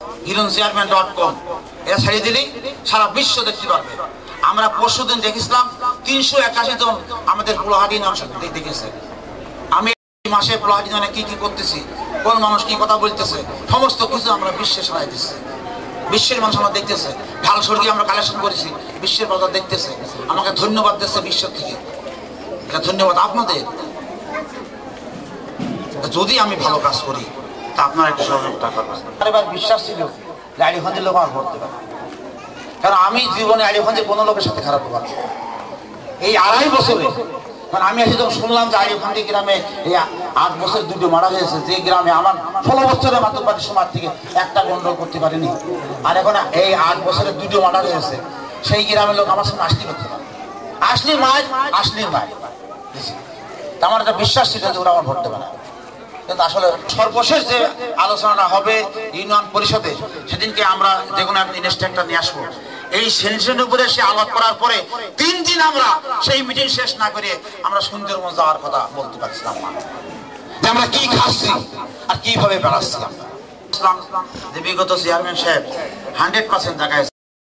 hironchairman.com এটা ছাড়িয়ে দিলেই সারা বিশ্ব দেখতে পারবে। আমরা পরশুদিন দেখেছিলাম 381 জন আমাদের পোলাহাটি দেখেছে। আমি এই মাসে পোলাহাটি কি কি করতেছি, কোন মানুষ কি কথা বলতেছে, সমস্ত কিছু আমরা বিশ্বে ছড়াই দিচ্ছি। বিশ্বের মানুষ আমরা দেখতেছে, ঢাল সরকি আমরা কালেকশন করেছি, বিশ্বের বাজার দেখতেছে, আমাকে ধন্যবাদ দিচ্ছে বিশ্ব থেকে। এটা ধন্যবাদ আপনাদের। যদি আমি ভালো কাজ করি তা আপনার একটা সহযোগিতা করবেন। এবার বিশ্বাস ছিল যে আলিগঞ্জের লোক আমার করতে পারে, কারণ আমি জীবনে আলিগঞ্জের কোনো লোকের সাথে খারাপ পারি এই 2.5 বছরে। কারণ আমি এসে যখন শুনলাম যে আলিগঞ্জ গ্রামে এই 8 বছর দুটো মারা গেছে, যে গ্রামে আমার 16 বছরের মাতৃপাতি সমাজ থেকে একটা গন্ডগোল করতে পারেনি, আর এখন এই 8 বছরে দুটো মারা গেছে, সেই গ্রামের লোক আমার সামনে আসতে করতে পারে। আসলি মায় আমার একটা বিশ্বাস ছিল যে ওরা আমার ভরতে পারে। কিন্তু আসলে সর্বশেষ যে আলোচনাটা হবে ইউনিয়ন পরিষদে, সেদিনকে আমরা যে কোনো একটা ইনস্ট্রাক্টর নিয়ে আসবো। এই সেন্সের উপরে সে আলাপ করার পরে 3 দিন আমরা সেই মিটিং শেষ না করে আমরা সুন্দরবন যাওয়ার কথা বলতে পারছিলাম না, যে আমরা কি খাচ্ছি আর কিভাবে বেড়াচ্ছি। আমরা যে বিগত চেয়ারম্যান সাহেব 100% জায়গায়